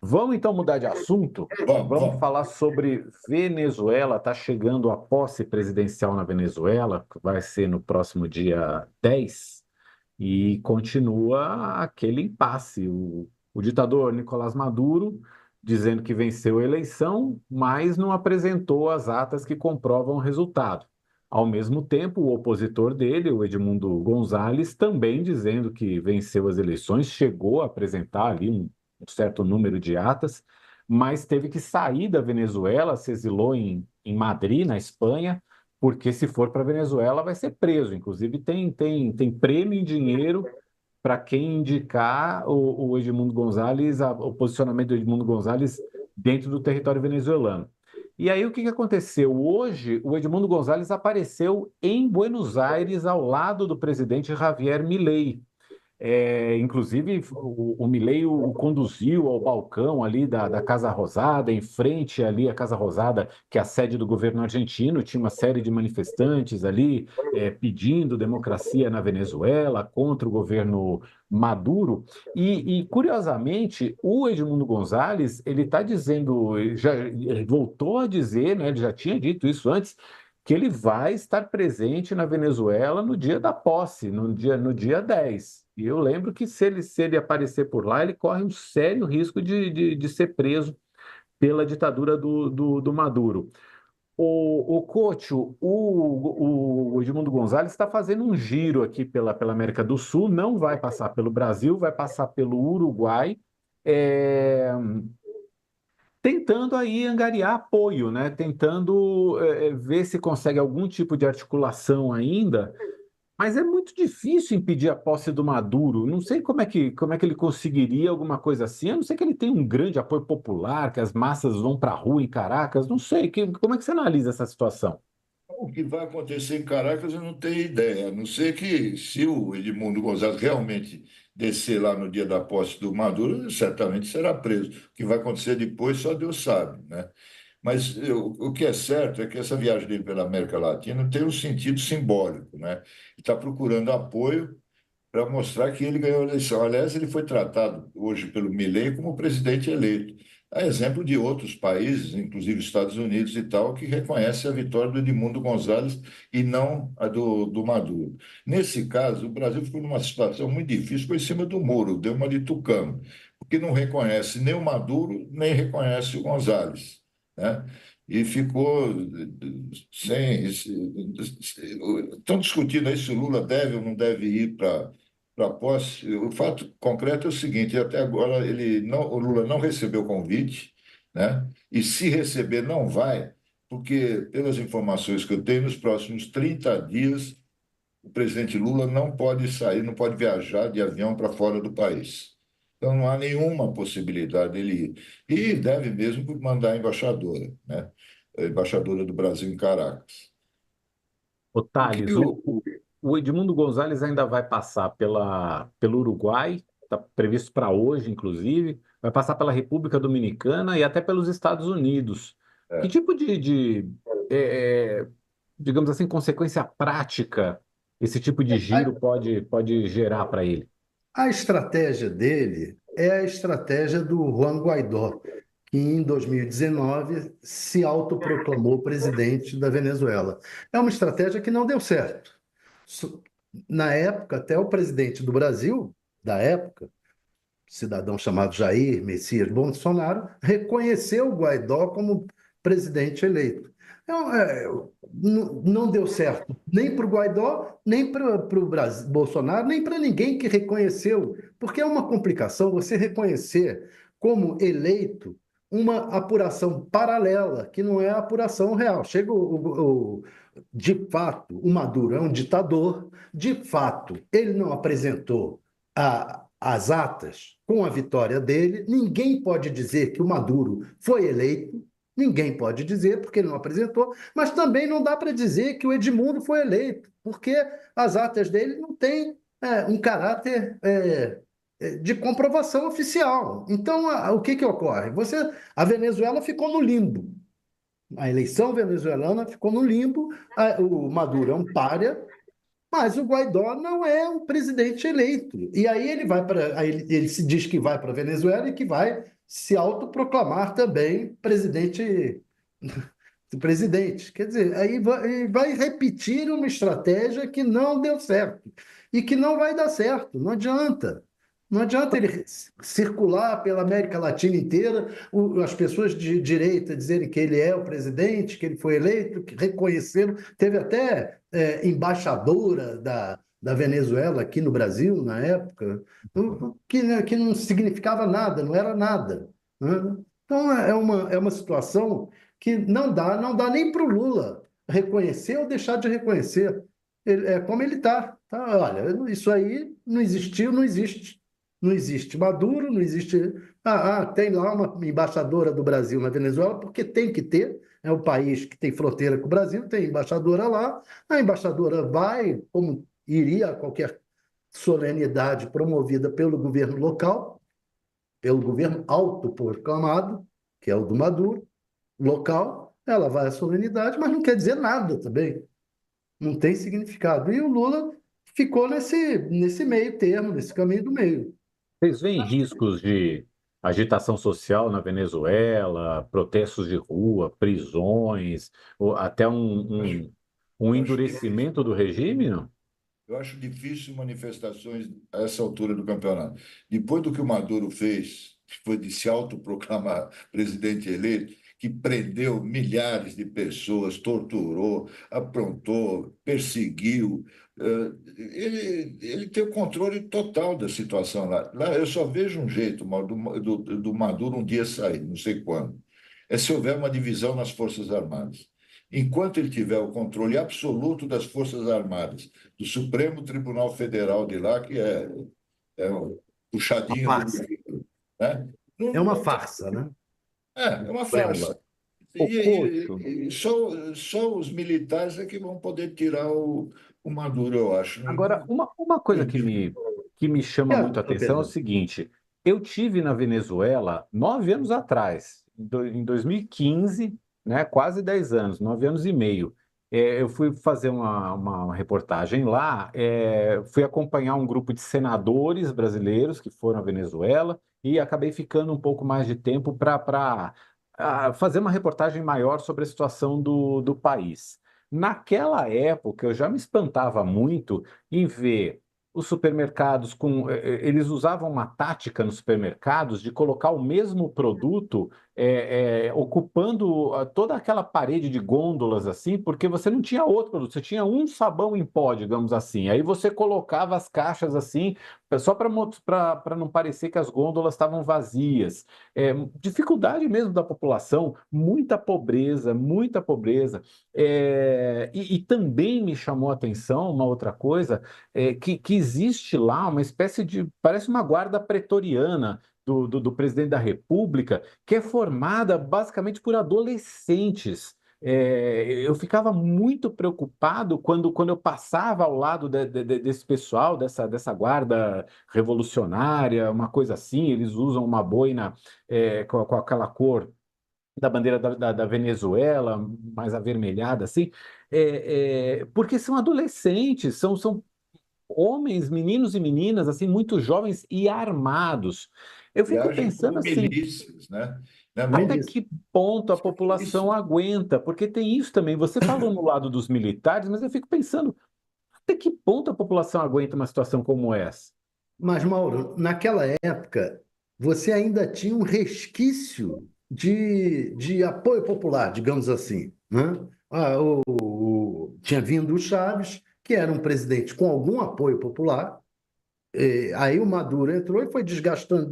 Vamos então mudar de assunto? Vamos, Vamos vamos. falar sobre Venezuela. Está chegando a posse presidencial na Venezuela, que vai ser no próximo dia 10, e continua aquele impasse. O ditador Nicolás Maduro dizendo que venceu a eleição, mas não apresentou as atas que comprovam o resultado. Ao mesmo tempo, o opositor dele, o Edmundo González, também dizendo que venceu as eleições, chegou a apresentar ali um certo número de atas, mas teve que sair da Venezuela, se exilou em Madrid, na Espanha, porque se for para a Venezuela vai ser preso. Inclusive, tem prêmio em dinheiro para quem indicar o Edmundo Gonzalez, o posicionamento do Edmundo Gonzalez dentro do território venezuelano. E aí, o que que aconteceu? Hoje, o Edmundo Gonzalez apareceu em Buenos Aires, ao lado do presidente Javier Milei. Inclusive, o Milei o conduziu ao balcão ali da Casa Rosada, em frente ali à Casa Rosada, que é a sede do governo argentino. Tinha uma série de manifestantes ali pedindo democracia na Venezuela contra o governo Maduro. Curiosamente, o Edmundo Gonzalez, ele está dizendo, ele voltou a dizer, né, ele já tinha dito isso antes, que ele vai estar presente na Venezuela no dia da posse, no dia 10. E eu lembro que se ele aparecer por lá, ele corre um sério risco de ser preso pela ditadura do Maduro. O Couto, o Edmundo Gonzalez está fazendo um giro aqui pela América do Sul, não vai passar pelo Brasil, vai passar pelo Uruguai. É, tentando aí angariar apoio, né? Tentando ver se consegue algum tipo de articulação ainda, mas é muito difícil impedir a posse do Maduro. Não sei como é que ele conseguiria alguma coisa assim. A não sei que ele tem um grande apoio popular, que as massas vão para a rua em Caracas. Não sei. Como é que você analisa essa situação? O que vai acontecer em Caracas eu não tenho ideia, a não ser que, se o Edmundo Gonzalez realmente descer lá no dia da posse do Maduro, certamente será preso. O que vai acontecer depois só Deus sabe, né? Mas o que é certo é que essa viagem dele pela América Latina tem um sentido simbólico, né? Ele está procurando apoio para mostrar que ele ganhou a eleição. Aliás, ele foi tratado hoje pelo Milei como presidente eleito. A exemplo de outros países, inclusive Estados Unidos e tal, que reconhecem a vitória do Edmundo Gonzalez e não a do Maduro. Nesse caso, o Brasil ficou numa situação muito difícil, ficou em cima do muro, deu uma de tucano, porque não reconhece nem o Maduro, nem reconhece o Gonzalez, né? E ficou sem. Estão discutindo aí se o Lula deve ou não deve ir para a posse. O fato concreto é o seguinte: até agora o Lula não recebeu o convite, né? E se receber, não vai, porque, pelas informações que eu tenho, nos próximos 30 dias, o presidente Lula não pode sair, não pode viajar de avião para fora do país. Então, não há nenhuma possibilidade dele ir. E deve mesmo mandar a embaixadora, né? A embaixadora do Brasil em Caracas. O O que Thales, o Edmundo Gonzalez ainda vai passar pelo Uruguai, está previsto para hoje, inclusive, vai passar pela República Dominicana e até pelos Estados Unidos. Que é, tipo digamos assim, consequência prática esse tipo de giro pode gerar para ele? A estratégia dele é a estratégia do Juan Guaidó, que em 2019 se autoproclamou presidente da Venezuela. É uma estratégia que não deu certo. Na época, até o presidente do Brasil, da época, cidadão chamado Jair Messias Bolsonaro, reconheceu o Guaidó como presidente eleito. Então, não deu certo nem para o Guaidó, nem para o Bolsonaro, nem para ninguém que reconheceu, porque é uma complicação você reconhecer como eleito uma apuração paralela, que não é a apuração real. De fato, o Maduro é um ditador, de fato, ele não apresentou as atas com a vitória dele. Ninguém pode dizer que o Maduro foi eleito, ninguém pode dizer, porque ele não apresentou, mas também não dá para dizer que o Edmundo foi eleito, porque as atas dele não têm um caráter de comprovação oficial. Então, o que ocorre? A Venezuela ficou no limbo. A eleição venezuelana ficou no limbo. O Maduro é um pária, Mas o Guaidó não é um presidente eleito. E aí ele vai para, ele se diz que vai para a Venezuela e que vai se autoproclamar também presidente. Quer dizer, aí vai repetir uma estratégia que não deu certo e que não vai dar certo. Não adianta. Não adianta ele circular pela América Latina inteira, as pessoas de direita dizerem que ele é o presidente, que ele foi eleito, que reconheceram. Teve até embaixadora da Venezuela aqui no Brasil, na época, que não significava nada, não era nada, né? Então, é uma situação que não dá nem para o Lula reconhecer ou deixar de reconhecer. É como ele está. Tá? Olha, isso aí não existiu, não existe. Não existe Maduro, não existe. Tem lá uma embaixadora do Brasil na Venezuela, porque tem que ter. É um país que tem fronteira com o Brasil, tem embaixadora lá. A embaixadora vai, como iria a qualquer solenidade promovida pelo governo local, pelo governo autoproclamado, que é o do Maduro, local, ela vai à solenidade, mas não quer dizer nada também. Não tem significado. E o Lula ficou nesse meio termo, nesse caminho do meio. Vocês veem riscos de agitação social na Venezuela, protestos de rua, prisões, ou até um Eu acho endurecimento do regime, não? Eu acho difícil manifestações a essa altura do campeonato. Depois do que o Maduro fez, que foi de se autoproclamar presidente eleito, que prendeu milhares de pessoas, torturou, aprontou, perseguiu, ele tem o controle total da situação lá. Lá eu só vejo um jeito, Mauro, do Maduro um dia sair, não sei quando. É se houver uma divisão nas Forças Armadas. Enquanto ele tiver o controle absoluto das Forças Armadas, do Supremo Tribunal Federal de lá, que é o Uma puxadinho do farsa. governo, né? Não, É uma não tem, farsa, né? é uma Supremo. farsa. O Couto. E só os militares é que vão poder tirar o Maduro, eu acho. Agora, uma coisa que me chama muito a atenção é o Pedro? seguinte: eu tive na Venezuela 9 anos atrás, em 2015, né, quase 10 anos, 9 anos e meio. Eu fui fazer uma reportagem lá, fui acompanhar um grupo de senadores brasileiros que foram à Venezuela e acabei ficando um pouco mais de tempo para fazer uma reportagem maior sobre a situação do país. Naquela época, eu já me espantava muito em ver os supermercados eles usavam uma tática nos supermercados de colocar o mesmo produto ocupando toda aquela parede de gôndolas assim, porque você não tinha outro produto, você tinha um sabão em pó, digamos assim. Aí você colocava as caixas assim, só para não parecer que as gôndolas estavam vazias. Dificuldade mesmo da população, muita pobreza, muita pobreza. E também me chamou a atenção uma outra coisa, que existe lá uma espécie de, parece uma guarda pretoriana do presidente da República, que é formada basicamente por adolescentes. Eu ficava muito preocupado quando eu passava ao lado desse pessoal, dessa guarda revolucionária, uma coisa assim. Eles usam uma boina com aquela cor da bandeira da Venezuela, mais avermelhada, assim, porque são adolescentes, são homens, meninos e meninas, assim, muito jovens e armados. Eu E fico agem pensando como assim, milícias, né? Não é até Milícia. que ponto a isso. população aguenta? Porque tem isso também. Você falou no lado dos militares, mas eu fico pensando, até que ponto a população aguenta uma situação como essa? Mas, Mauro, naquela época, você ainda tinha um resquício de apoio popular, digamos assim, né? Tinha vindo o Chaves, que era um presidente com algum apoio popular. Aí o Maduro entrou e foi desgastando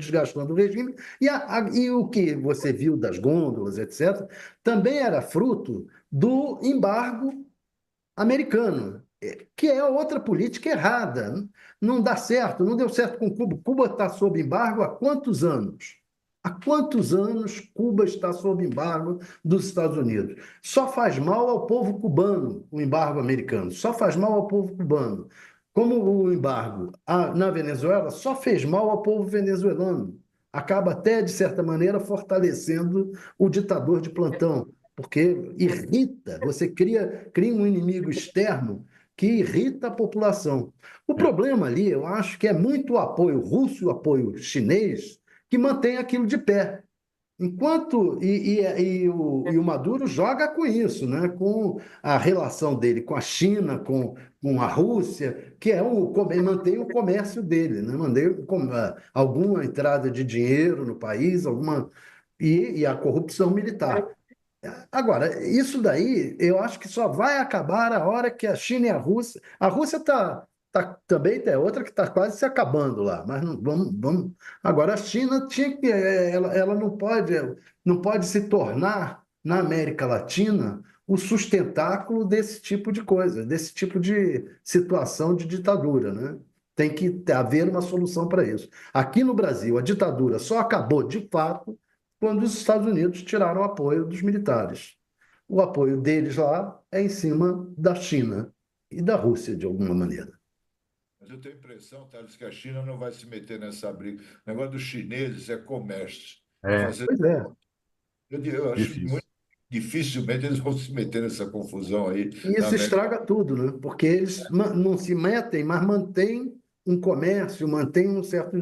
o regime, e o que você viu das gôndolas, etc., também era fruto do embargo americano, que é outra política errada. Não dá certo, não deu certo com Cuba. Cuba está sob embargo há quantos anos? Há quantos anos Cuba está sob embargo dos Estados Unidos? Só faz mal ao povo cubano o embargo americano, só faz mal ao povo cubano. Como o embargo na Venezuela só fez mal ao povo venezuelano. Acaba até, de certa maneira, fortalecendo o ditador de plantão, porque irrita, você cria um inimigo externo que irrita a população. O problema ali, eu acho que é muito o apoio russo e o apoio chinês que mantém aquilo de pé. Enquanto e o Maduro joga com isso, né? Com a relação dele com a China, com a Rússia, que é mantém o comércio dele, né? Alguma entrada de dinheiro no país, e a corrupção militar. Agora, isso daí eu acho que só vai acabar a hora que a China e a Rússia. A Rússia também é outra que está quase se acabando lá, mas vamos. Agora, a China tinha que. Ela não pode se tornar, na América Latina, o sustentáculo desse tipo de coisa, desse tipo de situação de ditadura, né? Tem que haver uma solução para isso. Aqui no Brasil, a ditadura só acabou de fato quando os Estados Unidos tiraram o apoio dos militares. O apoio deles lá é em cima da China e da Rússia, de alguma maneira. Mas eu tenho a impressão, Thales, que a China não vai se meter nessa briga. O negócio dos chineses é comércio. É É, fazer. Pois é. Eu acho difícil. muito dificilmente eles vão se meter nessa confusão aí E na isso América. estraga tudo, né? Porque eles não se metem, mas mantêm um comércio, mantêm um certo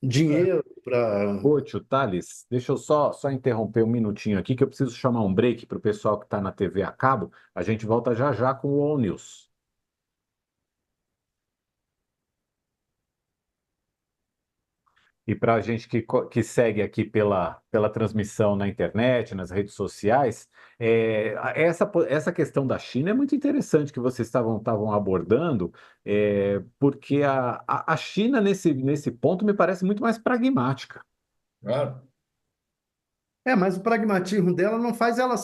dinheiro para. Ô, Thales, deixa eu só interromper um minutinho aqui, que eu preciso chamar um break para o pessoal que está na TV a cabo. A gente volta já já com o All News. E para a gente que segue aqui pela transmissão na internet, nas redes sociais, essa questão da China é muito interessante que vocês estavam abordando, porque a China, nesse ponto, me parece muito mais pragmática. Claro. Mas o pragmatismo dela não faz ela.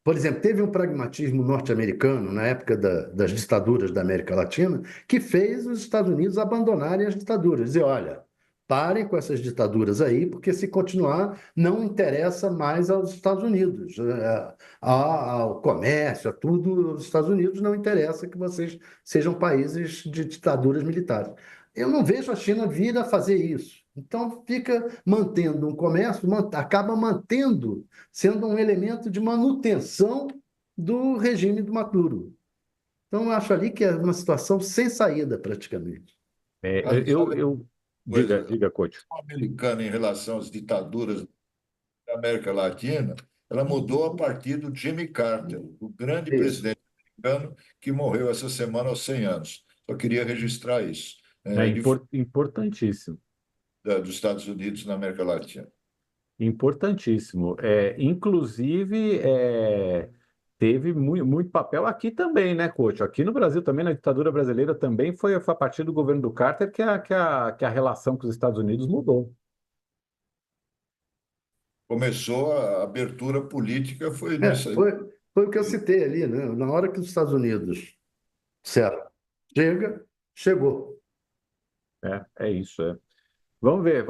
Por exemplo, teve um pragmatismo norte-americano na época das ditaduras da América Latina que fez os Estados Unidos abandonarem as ditaduras. Dizer, olha, parem com essas ditaduras aí, porque se continuar, não interessa mais aos Estados Unidos. Ao comércio, a tudo, os Estados Unidos não interessa que vocês sejam países de ditaduras militares. Eu não vejo a China vir a fazer isso. Então, fica mantendo um comércio, acaba mantendo, sendo um elemento de manutenção do regime do Maduro. Então, eu acho ali que é uma situação sem saída, praticamente. É, Sabe eu, uma eu... Diga, coisa, diga, Coach. a americana em relação às ditaduras da América Latina, ela mudou a partir do Jimmy Carter, o grande Isso. presidente americano que morreu essa semana aos 100 anos. Só queria registrar isso. É Ele foi importantíssimo. dos Estados Unidos na América Latina. Importantíssimo. Inclusive, teve muito papel aqui também, né, Coach? Aqui no Brasil também, na ditadura brasileira, também foi a partir do governo do Carter que a relação com os Estados Unidos mudou. Começou a abertura política, foi É, nessa. foi, foi o que eu citei ali, né? Na hora que os Estados Unidos disseram, chega, chegou. É isso. Vamos ver